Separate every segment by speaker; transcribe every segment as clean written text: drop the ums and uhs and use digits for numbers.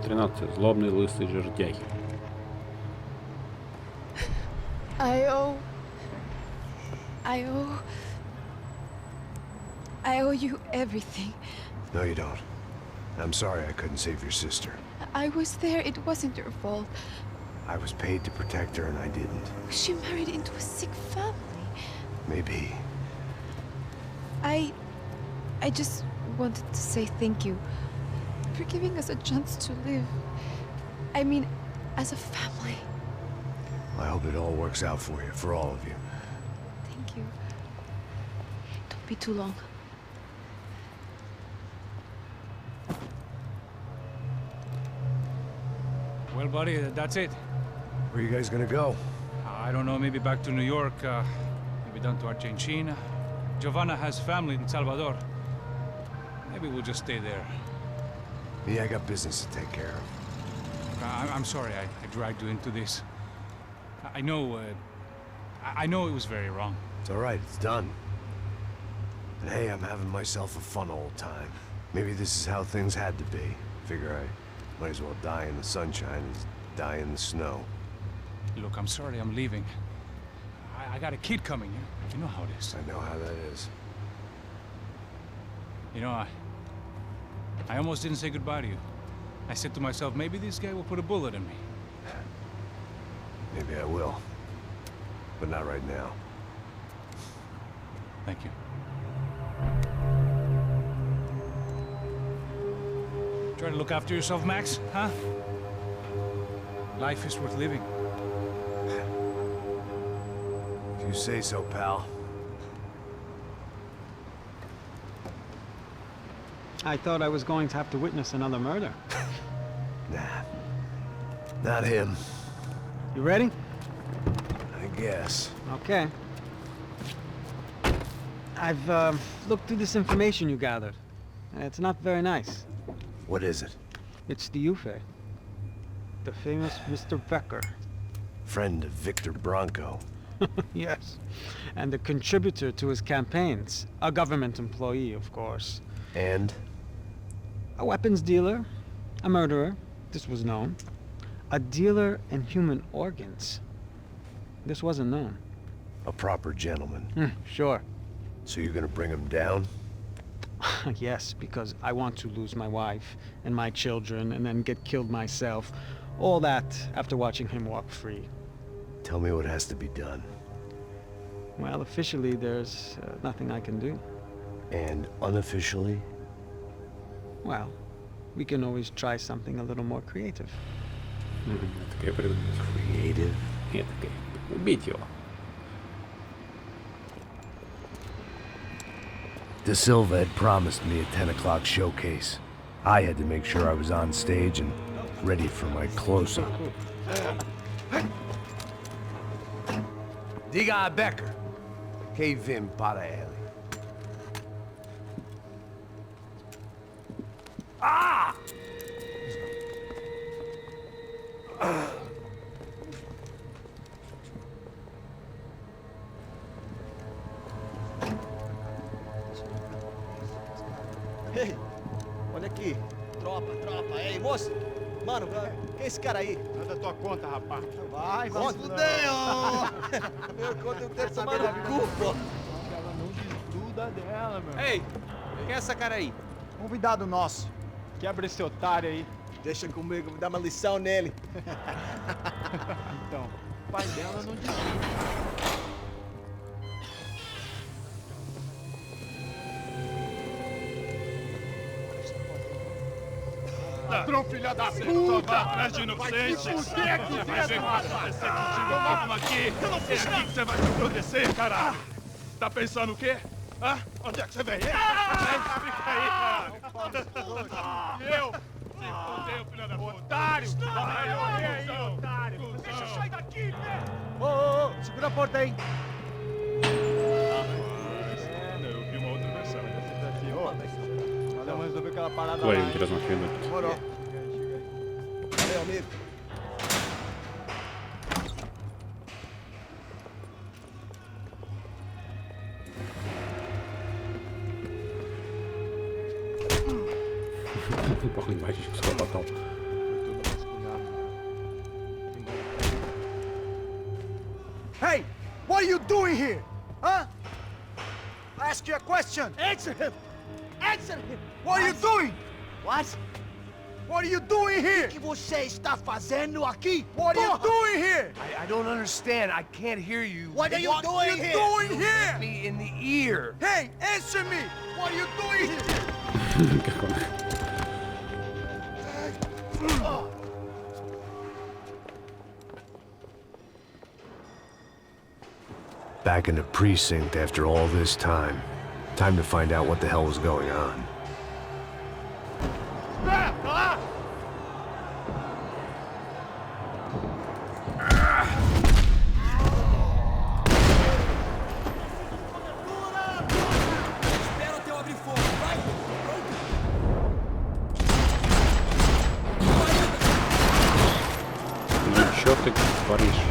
Speaker 1: Глава 13. Злобный лысый жердяй.
Speaker 2: I owe you everything.
Speaker 3: No, you don't. I'm sorry I couldn't save your sister.
Speaker 2: I was there. It wasn't your fault.
Speaker 3: I was paid to protect her and I didn't.
Speaker 2: She married into a sick family.
Speaker 3: Maybe.
Speaker 2: I just wanted to say thank you for giving us a chance to live. I mean, as a family.
Speaker 3: I hope it all works out for you, for all of you.
Speaker 2: Thank you. Don't be too long.
Speaker 4: Well, buddy, that's it.
Speaker 3: Where are you guys gonna go?
Speaker 4: I don't know, maybe back to New York, maybe down to Argentina. Giovanna has family in Salvador. Maybe we'll just stay there.
Speaker 3: Me, I got business to take care of.
Speaker 4: I'm sorry I dragged you into this. I know it was very wrong.
Speaker 3: It's all right, it's done. And hey, I'm having myself a fun old time. Maybe this is how things had to be. Figure I might as well die in the sunshine as die in the snow.
Speaker 4: Look, I'm sorry I'm leaving. I got a kid coming. You know how it is.
Speaker 3: I know how that is.
Speaker 4: You know, I almost didn't say goodbye to you. I said to myself, maybe this guy will put a bullet in me.
Speaker 3: Maybe I will. But not right now.
Speaker 4: Thank you. Try to look after yourself, Max, huh? Life is worth living.
Speaker 3: If you say so, pal.
Speaker 5: I thought I was going to have to witness another murder.
Speaker 3: Nah. Not him.
Speaker 5: You ready?
Speaker 3: I guess.
Speaker 5: Okay. I've looked through this information you gathered. It's not very nice.
Speaker 3: What is it?
Speaker 5: It's the UFE. The famous Mr. Becker.
Speaker 3: Friend of Victor Bronco.
Speaker 5: Yes. And a contributor to his campaigns. A government employee, of course.
Speaker 3: And?
Speaker 5: A weapons dealer. A murderer. This was known. A dealer in human organs. This wasn't known.
Speaker 3: A proper gentleman.
Speaker 5: Sure.
Speaker 3: So you're gonna bring him down?
Speaker 5: Yes, because I want to lose my wife and my children and then get killed myself. All that after watching him walk free.
Speaker 3: Tell me what has to be done.
Speaker 5: Well, officially there's nothing I can do.
Speaker 3: And unofficially?
Speaker 5: Well, we can always try something a little more creative.
Speaker 1: Такая придумать.
Speaker 3: Creative?
Speaker 1: Нет, такая. Убить его.
Speaker 3: De Silva had promised me a 10 o'clock showcase. I had to make sure I was on stage and ready for my close-up. Diga a Becker. Que vim para ele. Ah!
Speaker 6: Ei, olha aqui. Tropa, ei, moço. Mano, quem é esse cara aí?
Speaker 7: Manda tua conta, rapaz.
Speaker 6: Vai se fuder, ó. Meu conta, eu tenho que tomar no cu, pô.
Speaker 7: Ela não desgruda dela, meu.
Speaker 6: Ei, quem é essa cara aí?
Speaker 7: Convidado nosso. Quebra esse otário aí.
Speaker 6: Deixa comigo, vou dar uma lição nele.
Speaker 7: Então, o pai dela não desgruda. Ladrão, filha da puta! Vai atrás de inocente! Vai ser aparecer contigo mesmo aqui! Eu não fiz nada! Que você vai se proteger, caralho! Tá pensando o quê? Hã? Onde é que você vem? Fica aí, caralho! Eu? Se fodeu, filha da puta! Otário! Vai morrer aí, otário! Deixa eu sair daqui, velho!
Speaker 6: Ô, segura a porta aí!
Speaker 7: Eu vi uma outra versão. Vamos resolver aquela parada
Speaker 1: Ой,
Speaker 7: lá.
Speaker 1: интересно, что это.
Speaker 6: Demorou. Valeu, amigo.
Speaker 1: Похуй, мальчик схлопотал.
Speaker 6: Hey, what are you doing here? Huh? I ask you a question. Answer him. Answer him. What are you doing? What? What are you doing here? O que você está fazendo aqui? What are you doing here?
Speaker 3: I don't understand. I can't hear you.
Speaker 6: What are you doing here? What are you doing here?
Speaker 3: Me in the ear.
Speaker 6: Hey, answer me. What are you doing here?
Speaker 1: Как он?
Speaker 3: Back in the precinct after all this time. Time to find out what the hell was going on.
Speaker 1: Ну чё ты творишь?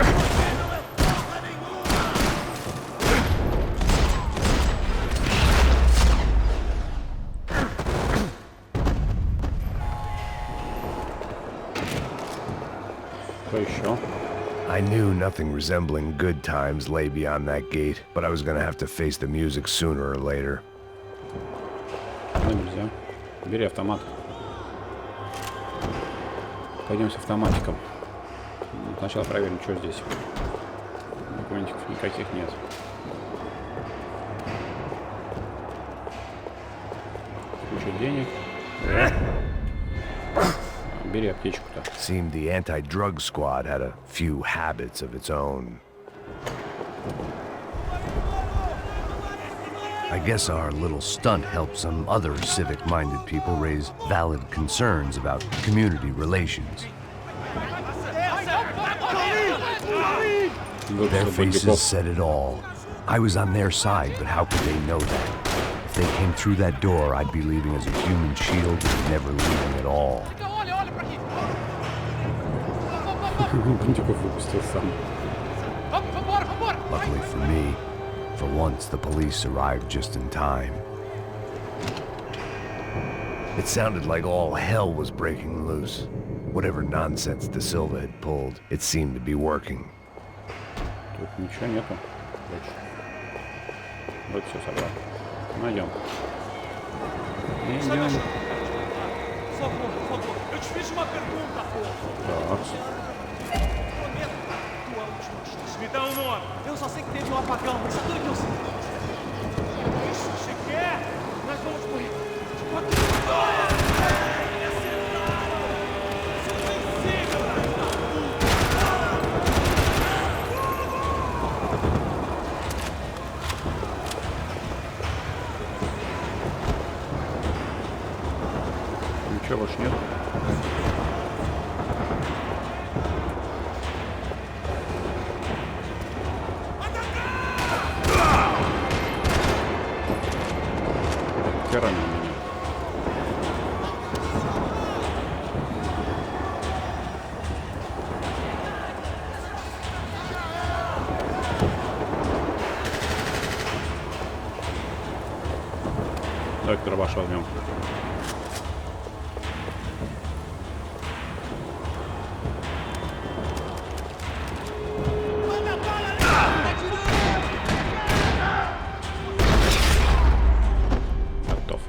Speaker 1: Что еще?
Speaker 3: I knew nothing resembling good times lay beyond that gate, but I was gonna have to face the music sooner or later.
Speaker 1: Ну, нельзя. Бери автомат. Пойдем с автоматиком. Сначала проверим, что здесь. Документиков никаких нет. Куча денег. Бери аптечку-то.
Speaker 3: Seemed the anti-drug squad had a few habits of its own. I guess our little stunt helped some other civic-minded people raise valid concerns about community relations. Their faces said it all. I was on their side, but how could they know that? If they came through that door, I'd be leaving as a human shield and never leaving at all. Luckily for me, for once the police arrived just in time. It sounded like all hell was breaking loose. Whatever nonsense De Silva had pulled, it seemed to be working.
Speaker 1: Тут ничего нету больше. Вот все собрал. Найдем. Идем. Так.
Speaker 7: Me dá um nome.
Speaker 6: Eu só sei que teve um apagão, mas é tudo que eu sei.
Speaker 7: Isso, você quer? Nós vamos morrer.
Speaker 1: Ничего больше нет. Херами меня. Давай дробаш возьмем. Готов.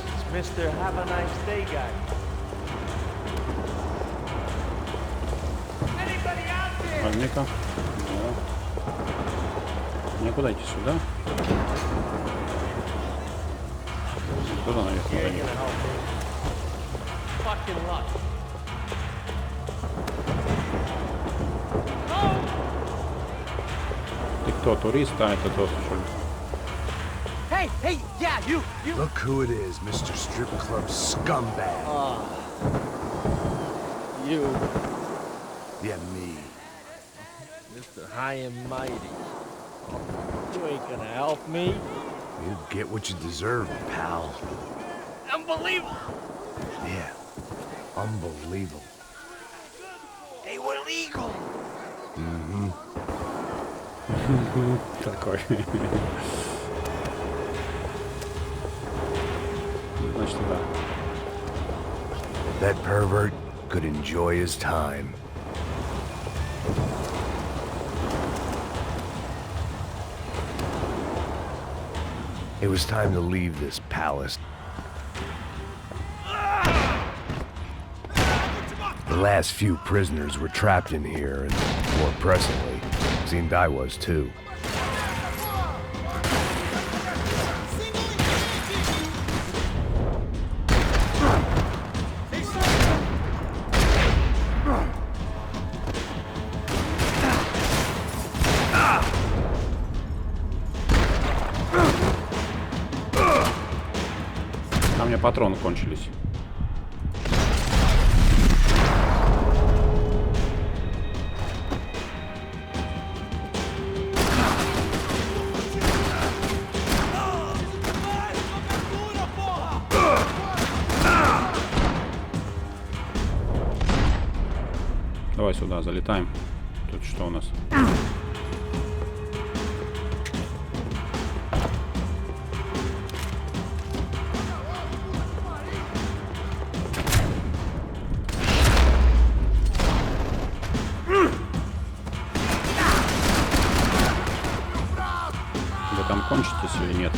Speaker 6: It's Mr. Have a nice day guy.
Speaker 1: Возьми-ка. Никуда идти сюда. Туда наверх надо идти.
Speaker 6: Fucking luck.
Speaker 1: Ты кто, турист, а это тот, что ли?
Speaker 6: Hey, hey, yeah, you.
Speaker 3: Look who it is, Mr. Strip Club scumbag.
Speaker 6: You,
Speaker 3: Yeah, me.
Speaker 6: Mr. High and Mighty. You ain't gonna help me.
Speaker 3: You get what you deserve, pal.
Speaker 6: Unbelievable.
Speaker 3: Yeah, unbelievable.
Speaker 6: Hey, we're legal.
Speaker 1: Такой. Значит, да.
Speaker 3: That pervert could enjoy his time. It was time to leave this palace. The last few prisoners were trapped in here, and more pressingly, it seemed I was too.
Speaker 1: А у меня патроны кончились. Давай сюда залетаем. Тут что у нас? Вы там кончитесь или нет?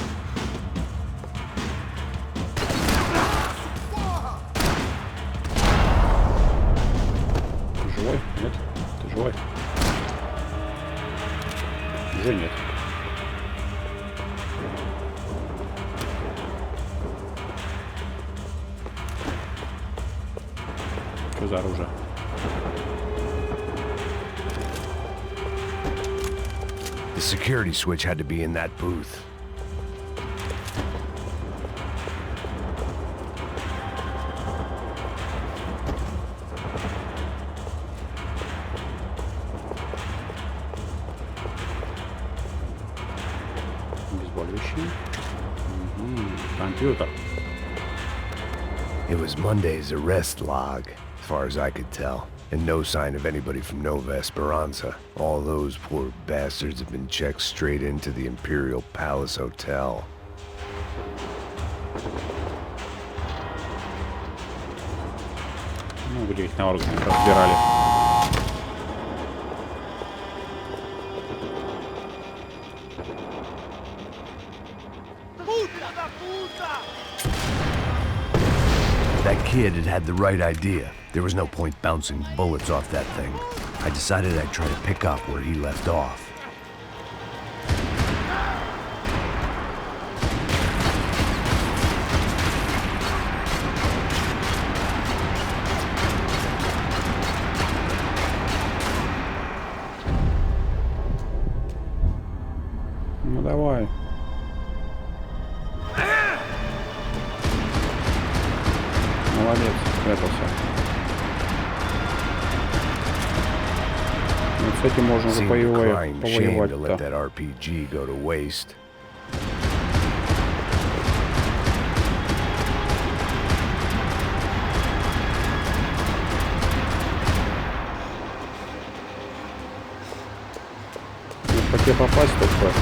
Speaker 1: Живой? Нет? Ты живой? Уже нет. Что за оружие?
Speaker 3: The security switch had to be in that booth.
Speaker 1: Обезболивающий. Компьютер.
Speaker 3: It was Monday's arrest log, as far as I could tell. And no sign of anybody from Nova Esperanza. All those poor bastards have been checked straight into the Imperial Palace Hotel.
Speaker 1: Ну, где их на органы разбирали.
Speaker 3: That kid had the right idea. There was no point bouncing bullets off that thing. I decided I'd try to pick up where he left off.
Speaker 1: Ну давай. Молодец, спрятался. Вот с этим можно уже повоевать-то.
Speaker 3: That RPG go to waste.
Speaker 1: По тебе попасть только.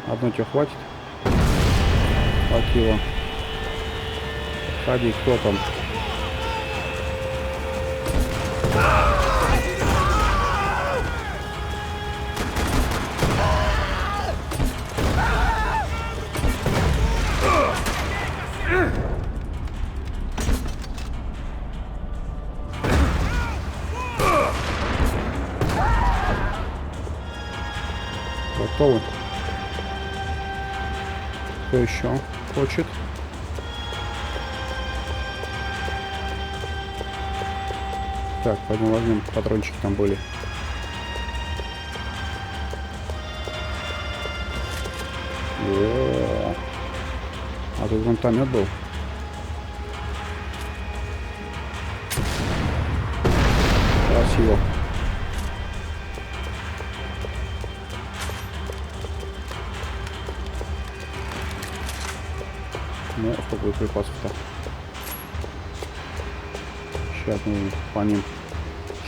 Speaker 1: Одно тебе хватит? Хватило. Ходи, кто там? Готовы? Кто еще хочет? Так, пойдем возьмем патрончики, там были. О-о-о. А тут гранатомет был. Красиво. Ну, сколько припасов-то. Сейчас мы по ним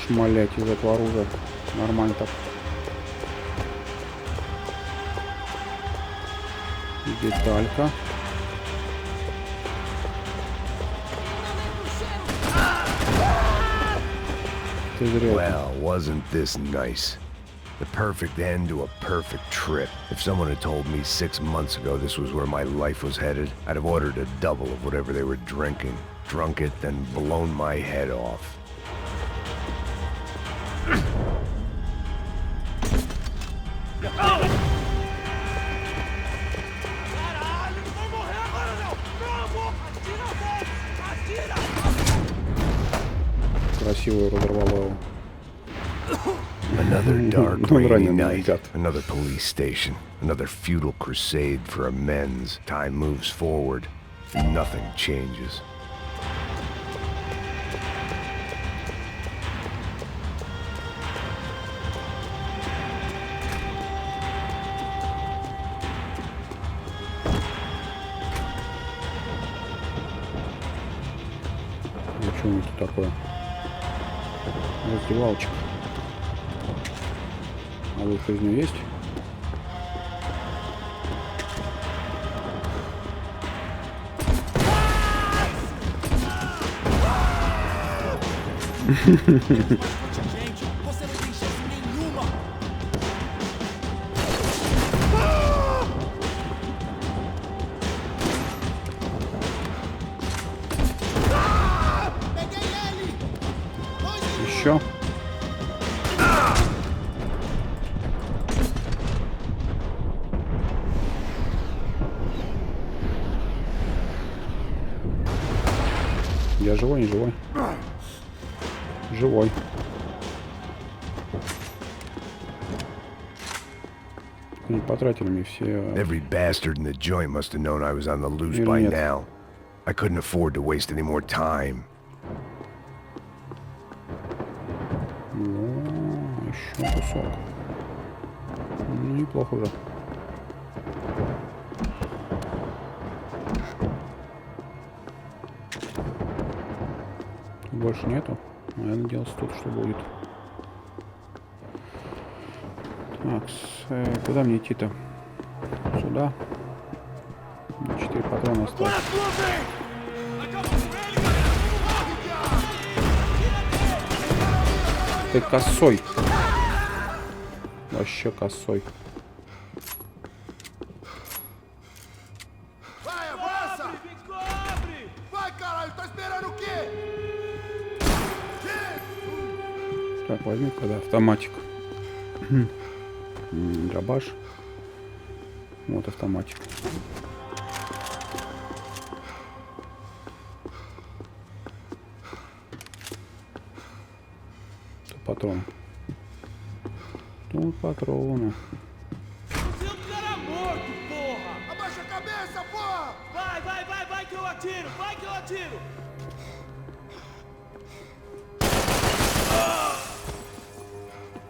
Speaker 1: шмалять из этого оружия. Нормально так. Деталька.
Speaker 3: Well, wasn't this nice? The perfect end to a perfect trip. If someone had told me 6 months ago this was where my life was headed, I'd have ordered a double of whatever they were drinking, drunk it, then blown my head off.
Speaker 1: Красиво разорвало его.
Speaker 3: Another dark, rainy night, another police station, another futile crusade for amends. Time moves forward, and nothing changes.
Speaker 1: И что у них тут такое? Раздевалочка. А выход из нее есть? Еще. Я живой, не живой? Живой. Не потратили мне все.
Speaker 3: Every bastard in the joint must have known I was on the loose by now. I couldn't afford to waste any more time.
Speaker 1: Ну, еще кусок. Ну, неплохо уже. Больше нету. А я надеялся тут, что будет. Так, куда мне идти-то? Сюда. 4 патрона осталось. Ты косой. Вообще косой. Так, возьми когда автоматик. Дробаш. Вот автоматик. Тут патрон. Тут патроны.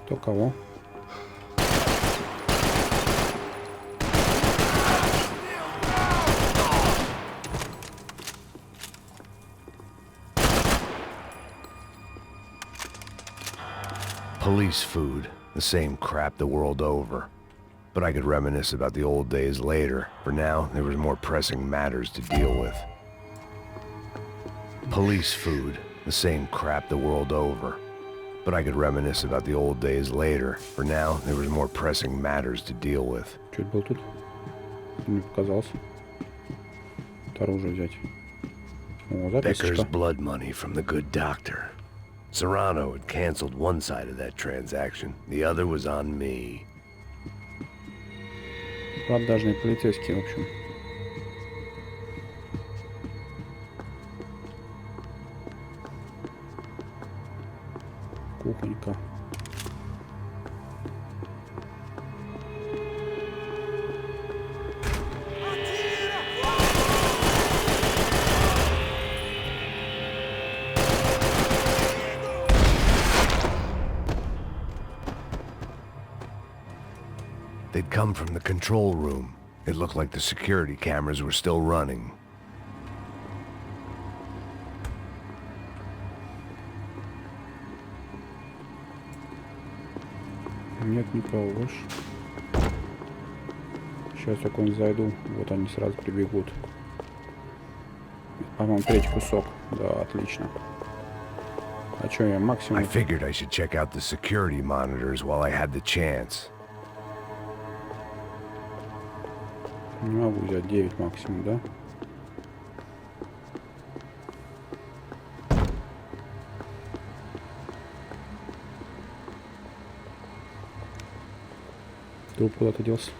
Speaker 1: Кто кого?
Speaker 3: Police food, the same crap the world over. But I could reminisce about the old days later. For now, there was more pressing matters to deal with. Police food, the same crap the world over. But I could reminisce about the old days later. For now, there was more pressing matters to deal with.
Speaker 1: Чуть был тут. Мне показался. Оружие взять. О,
Speaker 3: Becker's
Speaker 1: записочка.
Speaker 3: blood money from the good doctor. Serrano had canceled one side of that transaction. The other was on me.
Speaker 1: Продажные полицейские, в общем. Кухонька.
Speaker 3: They'd come from the control room. It looked like the security cameras were still running.
Speaker 1: Нет никого больше. Сейчас только не зайду. Вот они сразу прибегут. По-моему, третий кусок. Да, отлично. А что я максимум...
Speaker 3: I figured I should check out the security monitors while I had the chance.
Speaker 1: Не могу взять 9 максимум, да? Труп куда-то делся.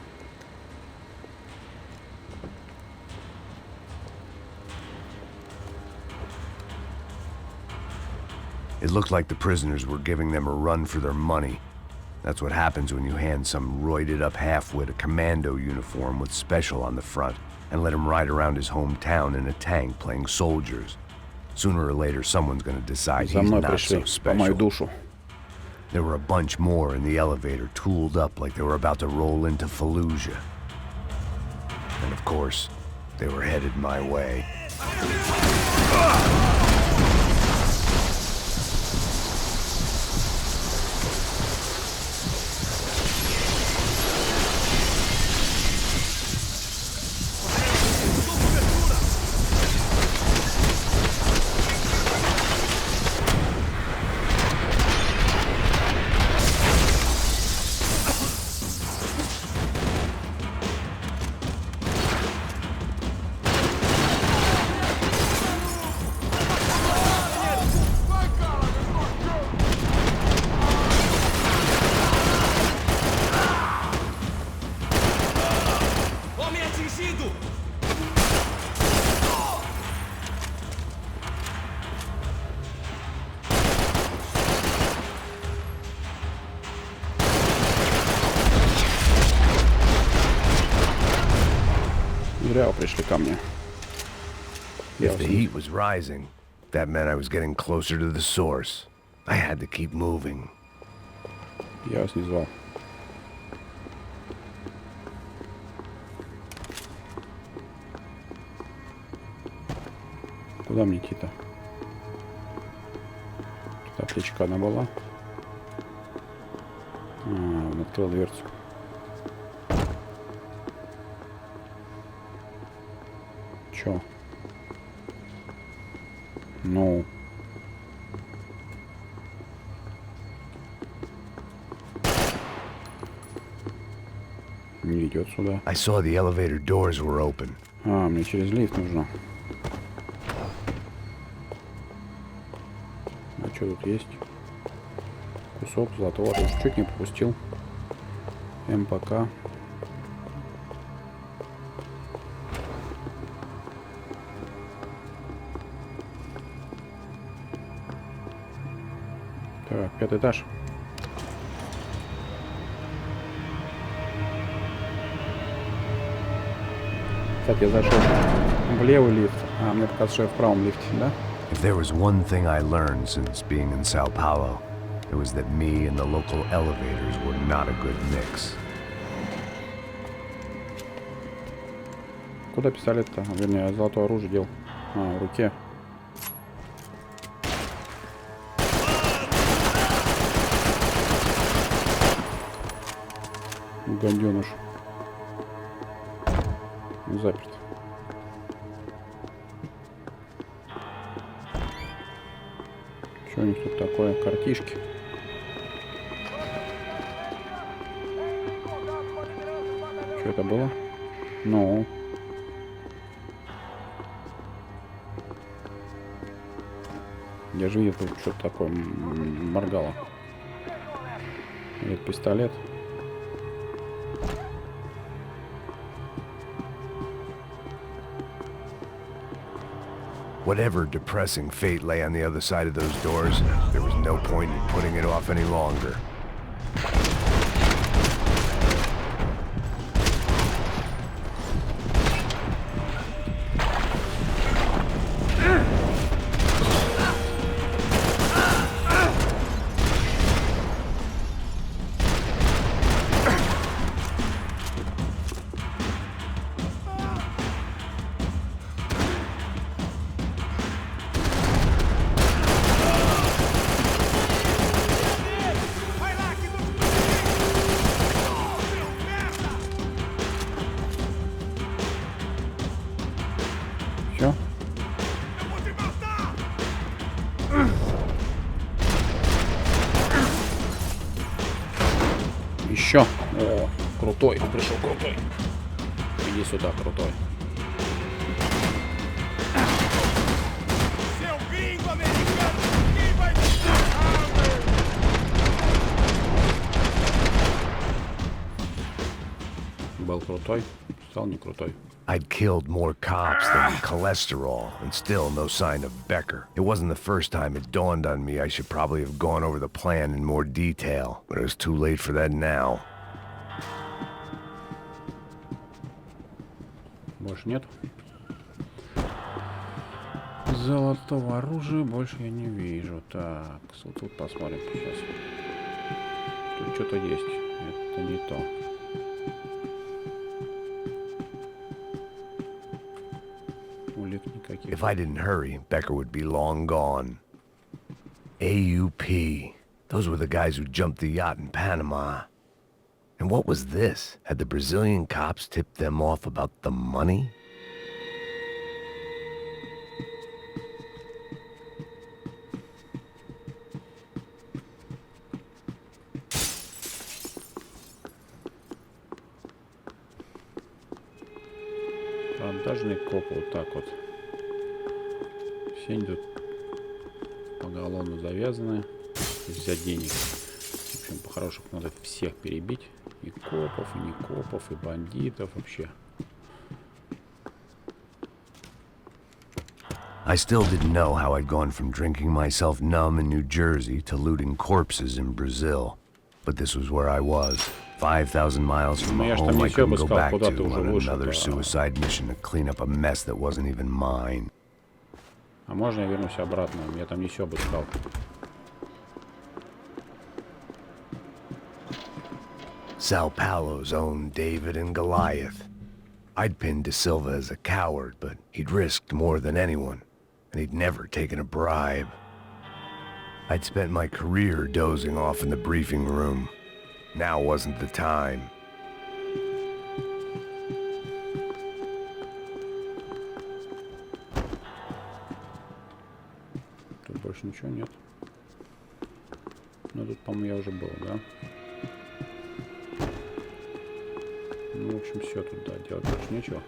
Speaker 3: It looked like the prisoners were giving them a run for their money. That's what happens when you hand some roided-up halfwit a commando uniform with special on the front and let him ride around his hometown in a tank playing soldiers. Sooner or later, someone's gonna decide he's not so special. There were a bunch more in the elevator, tooled up like they were about to roll into Fallujah. And of course, they were headed my way.
Speaker 1: Зря пришли ко мне.
Speaker 3: If the heat was rising, that meant I was getting closer to the source. I had to keep moving.
Speaker 1: Я вас не звал. Куда мне идти-то? Тут аптечка одна была. Он открыл дверцу. Чё? Ну. Не идет сюда.
Speaker 3: I saw the elevator doors were open.
Speaker 1: Мне через лифт нужно. А что тут есть? Кусок золотого. Чуть не пропустил. МПК. Так, 5-й этаж. Кстати, я зашел в левый лифт, а мне показалось, что я в правом лифте, да?
Speaker 3: If there was one thing I learned since being in Sao Paulo, it was that me and the local elevators were not a good mix.
Speaker 1: Куда пистолет-то? Вернее, золотое оружие дел. В руке. Гаденыш. Заперт. Что у них тут такое? Картишки. Что это было? Ну. Я же видел, тут что-то такое моргало. Этот пистолет.
Speaker 3: Whatever depressing fate lay on the other side of those doors, there was no point in putting it off any longer.
Speaker 1: еще. О, крутой, пришел крутой. Иди сюда, крутой. Был крутой, стал не крутой.
Speaker 3: I'd killed more cops than cholesterol, and still no sign of Becker. It wasn't the first time it dawned on me I should probably have gone over the plan in more detail, but it was too late for that now.
Speaker 1: Больше нет. Золотого оружия больше я не вижу. Так, тут посмотрим сейчас. Тут что-то есть. Это не то.
Speaker 3: If I didn't hurry, Becker would be long gone. AUP. Those were the guys who jumped the yacht in Panama. And what was this? Had the Brazilian cops tipped them off about the money?
Speaker 1: Продажный коп вот так вот. Все они тут поголовно завязаны. Взять денег. В общем, по-хорошему надо всех перебить. И копов, и не копов, и бандитов вообще.
Speaker 3: I still didn't know how I'd gone from drinking myself numb in New Jersey to looting corpses in Brazil. But this was where I was. 5,000 miles from home I couldn't go back to on another suicide mission to clean up a mess that wasn't even mine.
Speaker 1: А можно я вернусь обратно? Я там не все обыскал.
Speaker 3: Sao Paulo's own David and Goliath. I'd pinned De Silva as a coward, but he'd risked more than anyone, and he'd never taken a bribe. I'd spent my career dozing off in the briefing room. Now wasn't the time.
Speaker 1: Тут больше ничего нет. Ну тут, по-моему, я уже был, да? Ну, в общем, все тут, да, делать больше нечего.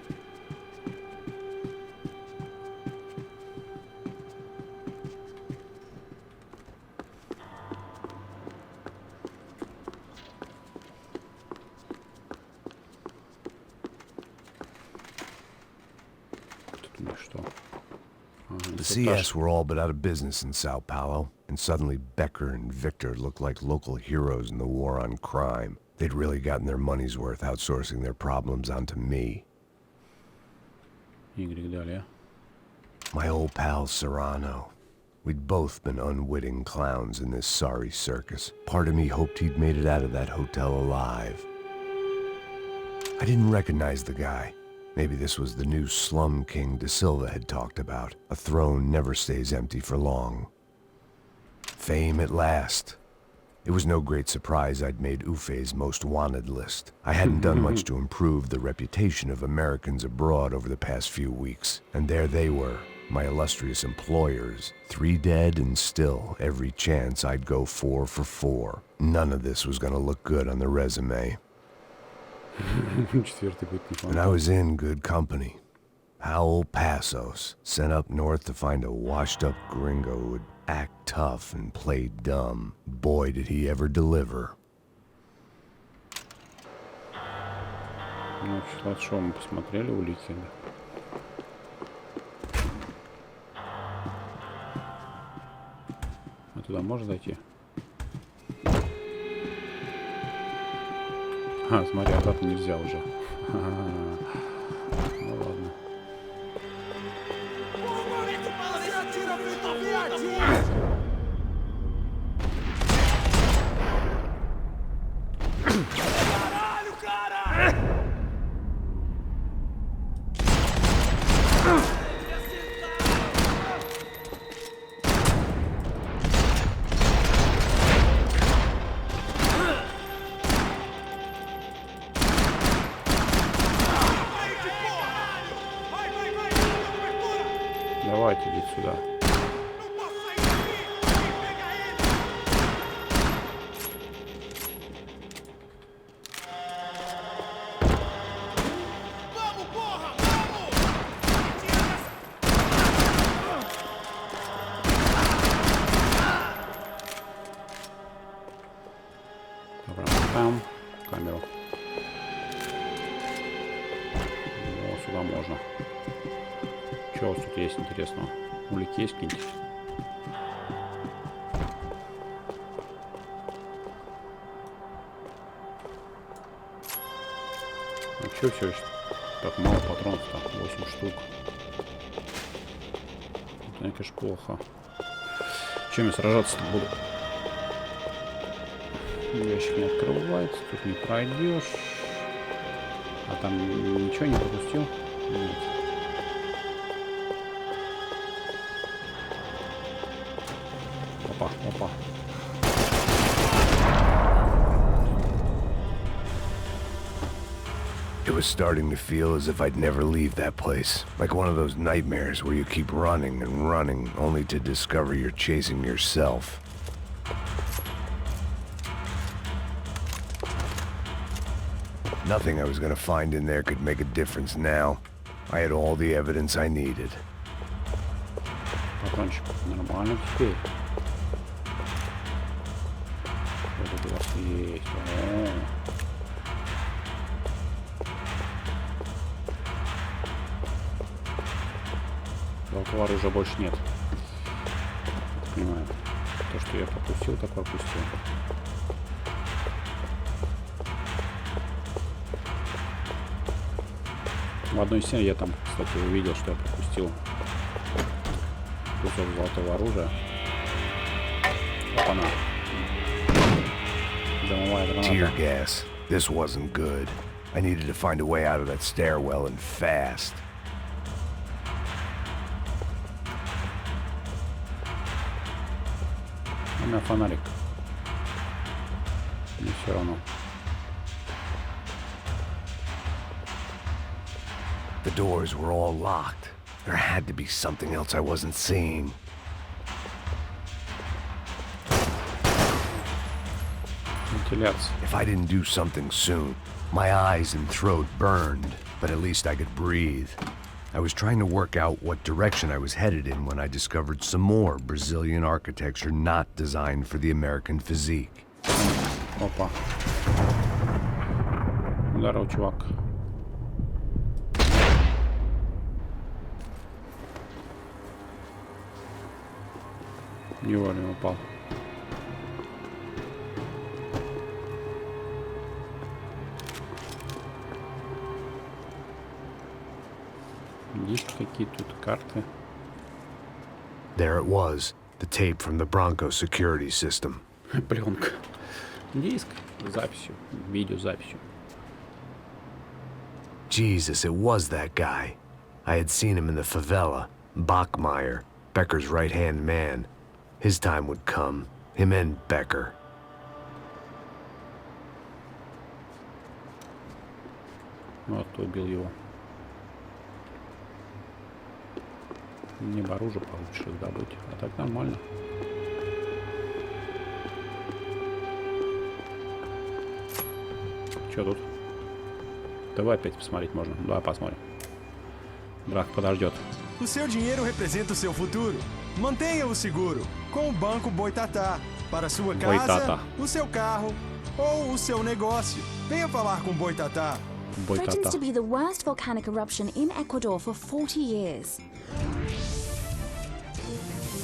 Speaker 3: The CS were all but out of business in Sao Paulo, and suddenly Becker and Victor looked like local heroes in the war on crime. They'd really gotten their money's worth outsourcing their problems onto me. My old pal Serrano. We'd both been unwitting clowns in this sorry circus. Part of me hoped he'd made it out of that hotel alive. I didn't recognize the guy. Maybe this was the new slum king De Silva had talked about. A throne never stays empty for long. Fame at last. It was no great surprise I'd made Ufe's most wanted list. I hadn't done much to improve the reputation of Americans abroad over the past few weeks. And there they were, my illustrious employers. 3 dead and still every chance I'd go 4 for 4. None of this was gonna look good on the resume. And I was in good company. Powell Passos, sent up north to find a washed-up gringo who would act tough and play dumb. Boy, did he ever deliver.
Speaker 1: Ну, что мы посмотрели улики. А туда можно зайти? А, смотри, обратно нельзя уже. Ну ладно. Давайте, иди сюда. здесь интересного? Улики есть какие-нибудь? А чё все еще так мало патронов? Так, 8 штук. Это, конечно, плохо. Чем я сражаться-то буду? Ящик не открывается, тут не пройдешь. А там ничего не пропустил? Нет. Опа, опа.
Speaker 3: It was starting to feel as if I'd never leave that place. Like one of those nightmares where you keep running and running only to discover you're chasing yourself. Nothing I was gonna find in there could make a difference now. I had all the evidence I needed.
Speaker 1: Патрончик нормально теперь. Это у вас есть. Жалкого оружия больше нет. Понимаю. То, что я пропустил, так пропустил. В одной сцене я там, кстати, увидел, что я пропустил кусок золотого оружия. Опа-на. Дымовая граната.
Speaker 3: Tear gas. This wasn't good. I needed to find a way out of that stairwell and fast.
Speaker 1: У меня фонарик. Не все равно.
Speaker 3: The doors were all locked. There had to be something else I wasn't seeing.
Speaker 1: Вентиляция.
Speaker 3: If I didn't do something soon, my eyes and throat burned, but at least I could breathe. I was trying to work out what direction I was headed in when I discovered some more Brazilian architecture not designed for the American physique.
Speaker 1: Опа. Здорово, чувак. Невольно упал. Есть какие тут карты?
Speaker 3: There it was, the tape from the Bronco security system.
Speaker 1: Пленка. Диск с записью, видеозаписью.
Speaker 3: Jesus, it was that guy. I had seen him in the favela, Bachmeyer, Becker's right-hand man. His time would come, him and Becker.
Speaker 1: Вот, убил его. Мне бы оружие получше добыть. А так нормально. Что тут? ТВ опять посмотреть можно. Давай посмотрим. Брат подождет.
Speaker 8: O seu dinheiro representa o seu futuro. Mantenha-o seguro com o Banco Boitatá. Para sua casa,
Speaker 1: Boitatá.
Speaker 8: o seu carro ou o seu negócio. Venha falar com Boitatá.
Speaker 9: Threatens to be the worst volcanic eruption in Ecuador for 40 years.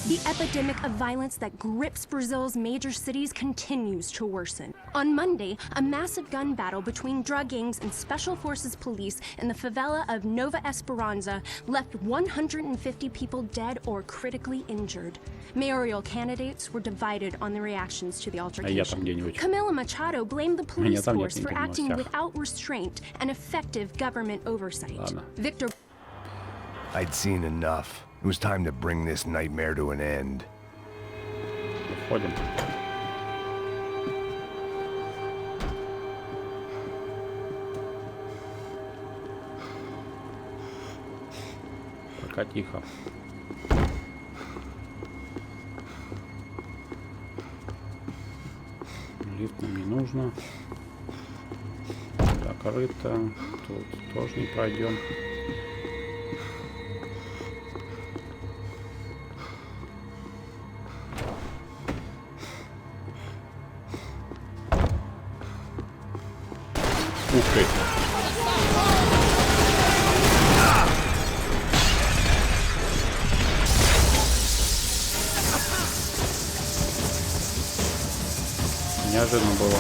Speaker 10: The epidemic of violence that grips Brazil's major cities continues to worsen. On Monday, a massive gun battle between drug gangs and special forces police in the favela of Nova Esperanza left 150 people dead or critically injured. Mayoral candidates were divided on the reactions to the altercation. Camila Machado blamed the police force for acting without restraint and effective government oversight. Victor...
Speaker 3: I'd seen enough. It was time to bring this nightmare to an end.
Speaker 1: Уходим. Пока тихо. Лифт нам не нужно. Закрыто. Тут тоже не пройдем. Ух ты! Неожиданно было.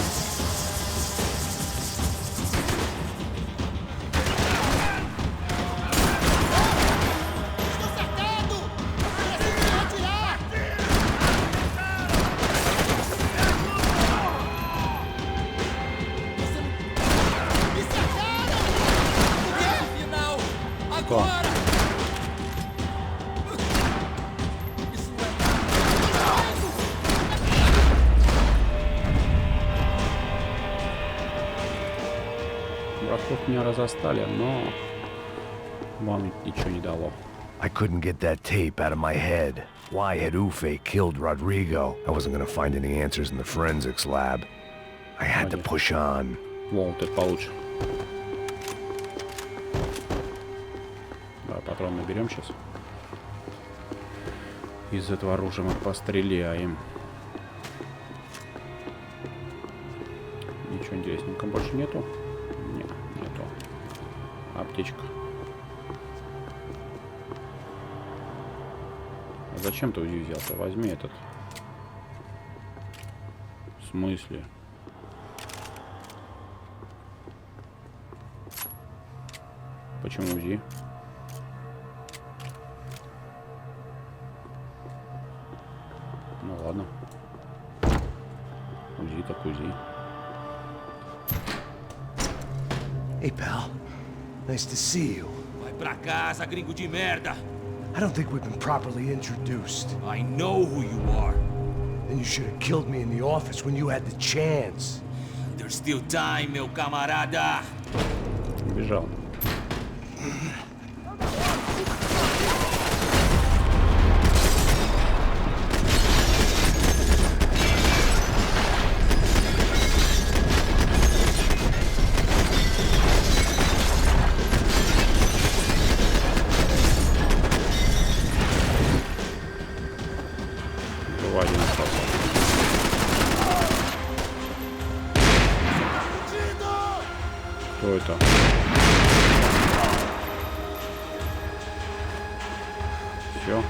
Speaker 1: Врагов меня разостали, но вам ничего не дало.
Speaker 3: I couldn't get that tape out of my head. Why had Ufe killed Rodrigo? I wasn't gonna find any answers in the forensics lab. I had to push on.
Speaker 1: Вон, ты получше. Давай патрон наберем сейчас. Из этого оружия мы постреляем. Ничего интересненького больше нету. Нет, нету. Аптечка. А зачем ты УЗИ взял-то? Возьми этот. В смысле? Почему УЗИ? Ну ладно. УЗИ так УЗИ.
Speaker 6: Hey, pal. Nice to see you.
Speaker 11: Vai pra casa, gringo de merda.
Speaker 6: I don't think we've been properly introduced.
Speaker 11: I know who you are.
Speaker 6: Then you should have killed me in the office when you had the chance.
Speaker 11: There's still time, meu camarada.
Speaker 1: Убежал. Кто это? Все.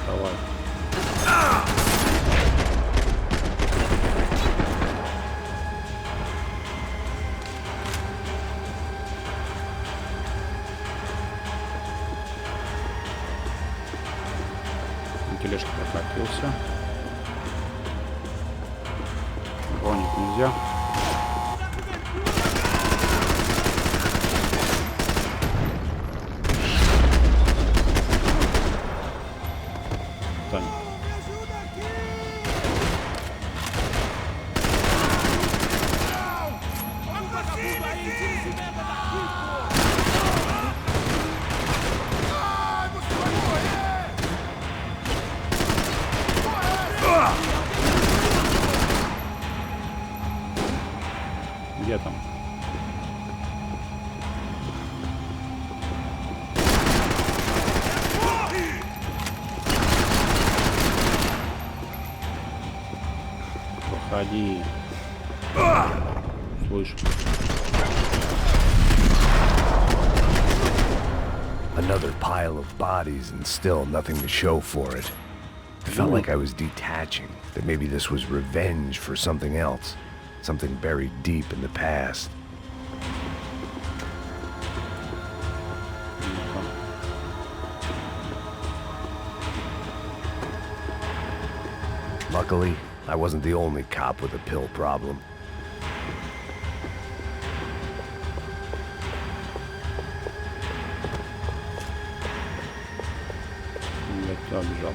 Speaker 1: Давай. Тележка прокатился. Броник нельзя. Тань. Где там? Проходи. Слышь.
Speaker 3: Another pile of bodies and still nothing to show for it. I felt like I was detaching, that maybe this was revenge for something else. Something buried deep in the past. Luckily, I wasn't the only cop with a pill problem.
Speaker 1: Я туда бежал.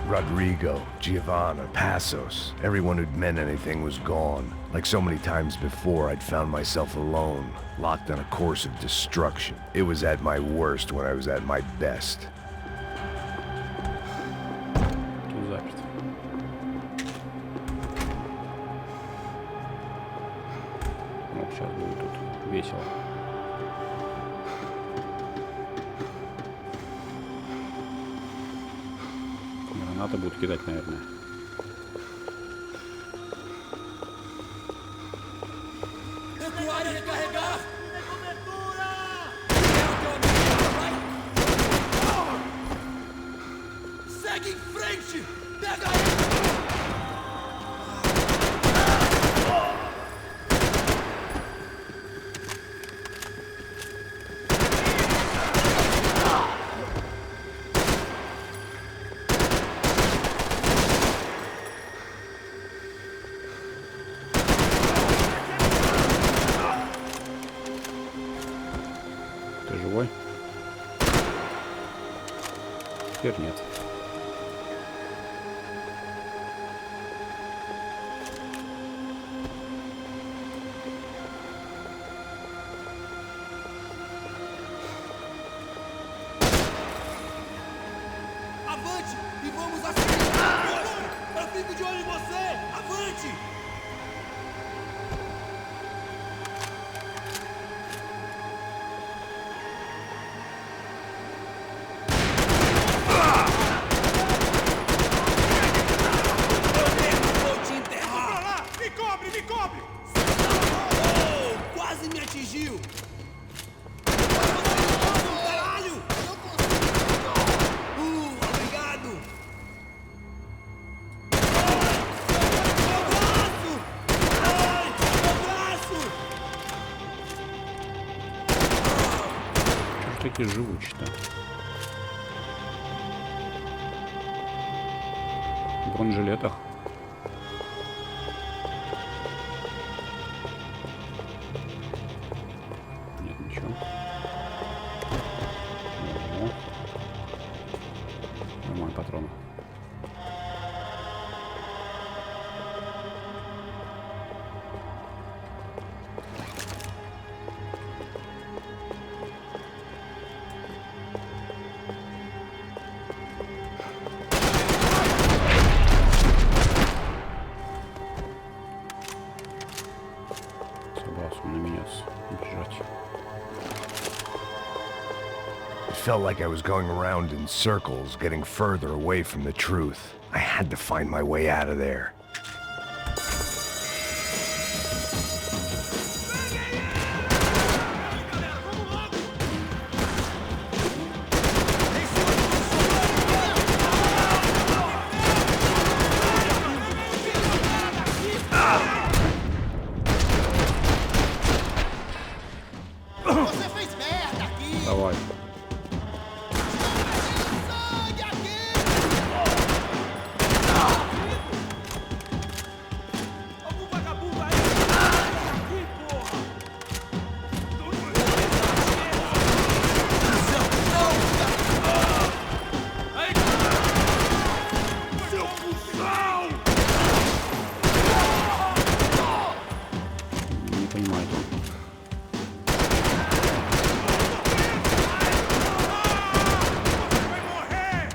Speaker 3: Rodrigo, Giovanna, Passos, everyone who'd meant anything was gone. Like so many times before, I'd found myself alone, locked on a course of destruction. It was at my worst when I was at my best.
Speaker 1: Сейчас будет тут весело. Гранаты будут кидать, наверное. Ты живой? Теперь нет.
Speaker 11: Avante e vamos acelerar! Eu fico de olho em você! Avante! Vou te enterrar!
Speaker 7: Me cobre, me cobre!
Speaker 11: Oh, quase me atingiu! Caralho! Obrigado! Meu braço! Ai, meu braço!
Speaker 1: Что ж такие живучие-то? В бронежилетах. Нет ничего. Ого. Нормально патроны. Собрался на меня бежать.
Speaker 3: It felt like I was going around in circles, getting further away from the truth. I had to find my way out of there.
Speaker 6: Você fez merda aqui!
Speaker 1: Давай.
Speaker 6: Sangue aqui!
Speaker 11: Algum vagabundo aí! Aqui, porra!
Speaker 7: Seu cuzão!
Speaker 1: Не понимаю.
Speaker 7: Vai morrer!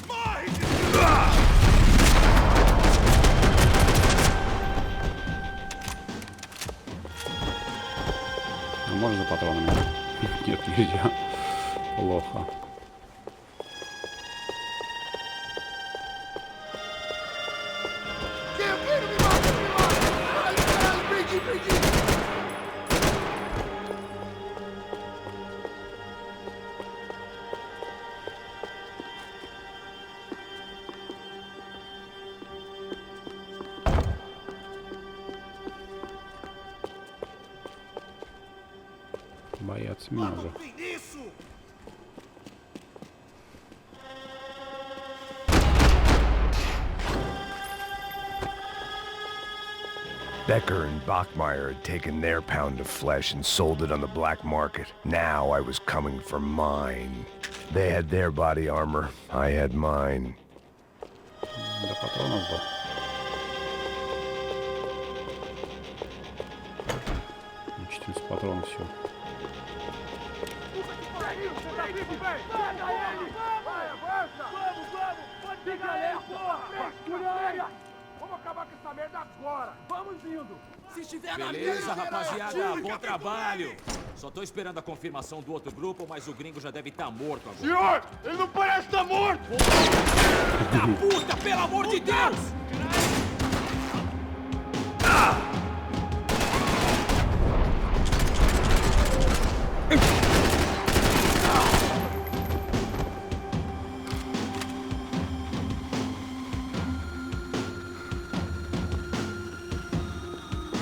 Speaker 7: Morre!
Speaker 1: А можно за патронами? Нет, нельзя. Плохо.
Speaker 6: Não me mata, não me mata! Caralho, perdi, perdi!
Speaker 1: Боятся меня уже.
Speaker 7: Fim nisso!
Speaker 3: Becker and Bachmeyer had taken their pound of flesh and sold it on the black market. Now I was coming for mine. They had their body armor, I had mine.
Speaker 1: До патронов был. Значит, из патронов все.
Speaker 7: Vamos, vamos! Pode pegar ele, porra! Vamos acabar com essa
Speaker 11: Beleza, rapaziada, bom trabalho. Só tô esperando a confirmação do outro grupo, mas o gringo já deve estar morto agora.
Speaker 7: Senhor, ele não parece estar morto!
Speaker 11: Da puta, pelo amor de Deus!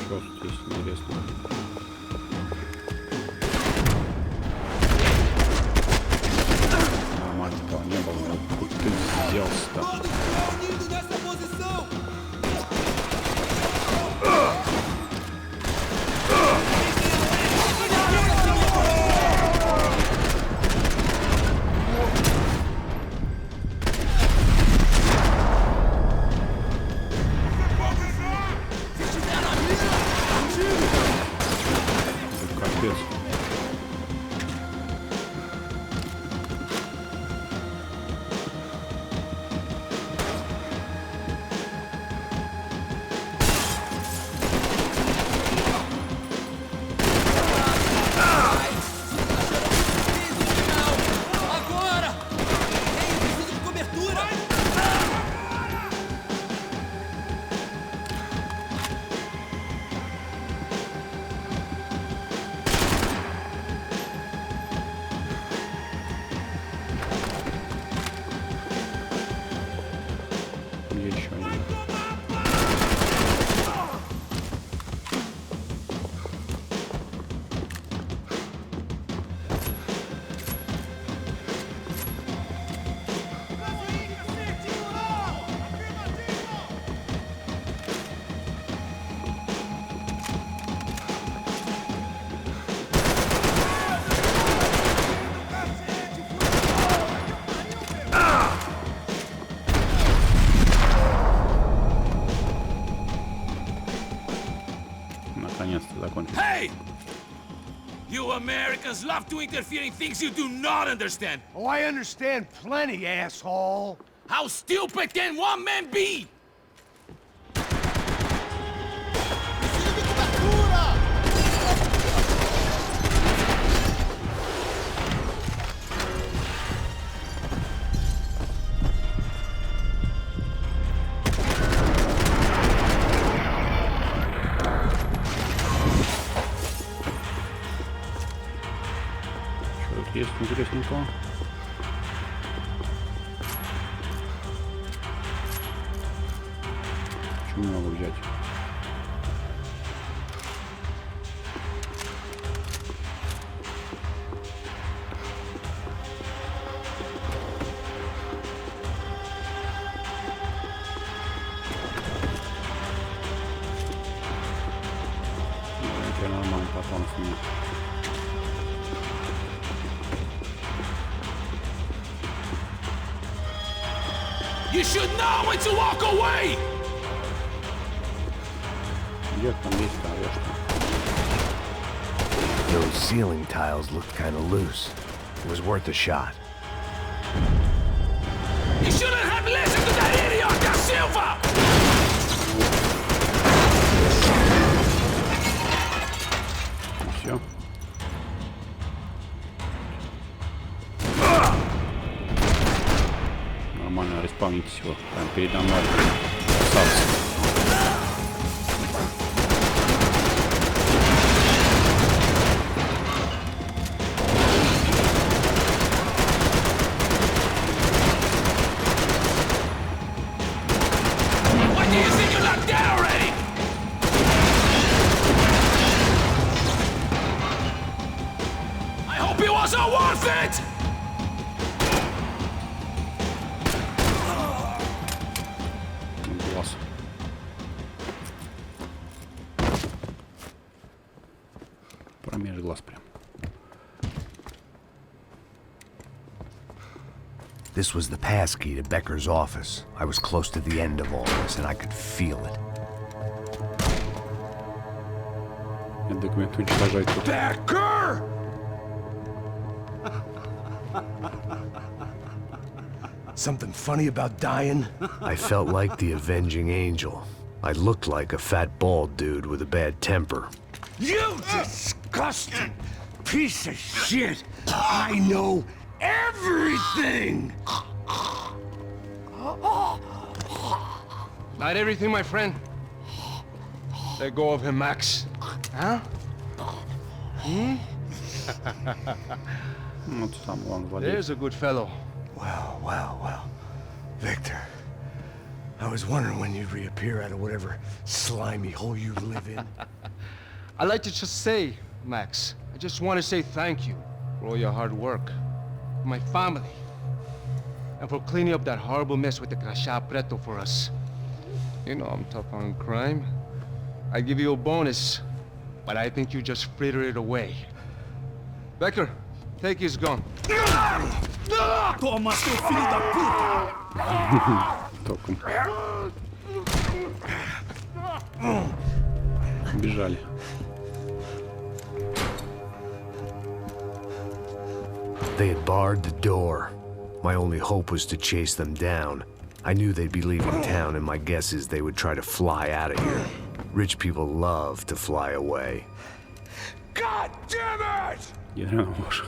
Speaker 1: Что здесь интересно? Нормально, того не было. Откуда ты взялся-то?
Speaker 11: Todos reunidos nessa posição!
Speaker 1: Капец.
Speaker 11: Agora! Ei, eu preciso de cobertura!
Speaker 1: Где еще один? Наконец-то закончил.
Speaker 11: Hey! You Americans love to interfere in things you do not understand.
Speaker 6: Oh, I understand plenty, asshole.
Speaker 11: How stupid can one man be?
Speaker 6: Preciso de cobertura!
Speaker 1: Что тут есть интересненького? Что не могу взять? Это нормально, потом с ним.
Speaker 11: You should know when to walk away!
Speaker 1: Где там есть орешки?
Speaker 3: Those ceiling tiles looked kind of loose. It was worth a shot.
Speaker 11: You shouldn't have listened to that idiot, Da Silva!
Speaker 1: Все. Нормально, респавнитесь его. Прям передо мной. Красавцы.
Speaker 11: Why do you think you're not dead already? I hope it wasn't worth it!
Speaker 1: Глаз. Промеж глаз прям.
Speaker 3: This was the passkey to Becker's office. I was close to the end of all this, and I could feel it.
Speaker 1: Нет, документ уничтожать тут.
Speaker 3: Becker! Something funny about dying? I felt like the avenging angel. I looked like a fat bald dude with a bad temper.
Speaker 6: You disgusting piece of shit! I know everything!
Speaker 11: Not everything, my friend. Let go of him, Max. Huh?
Speaker 1: Вот сам он владеет.
Speaker 11: There's a good fellow.
Speaker 6: Well. Victor, I was wondering when you'd reappear out of whatever slimy hole you live in.
Speaker 11: I'd like to just say, Max, I just want to say thank you for all your hard work, for my family, and for cleaning up that horrible mess with the Crachá Preto for us. You know I'm tough on crime. I give you a bonus, but I think you just frittered it away. Becker, take his gun.
Speaker 7: Toma, seu filho da puta!
Speaker 1: Током. Бежали.
Speaker 3: They had barred the door. My only hope was to chase them down. I knew they'd be leaving town, and my guess is they would try to fly out of here. Rich people love to fly away.
Speaker 6: God damn it!
Speaker 1: Ядрёна ложь.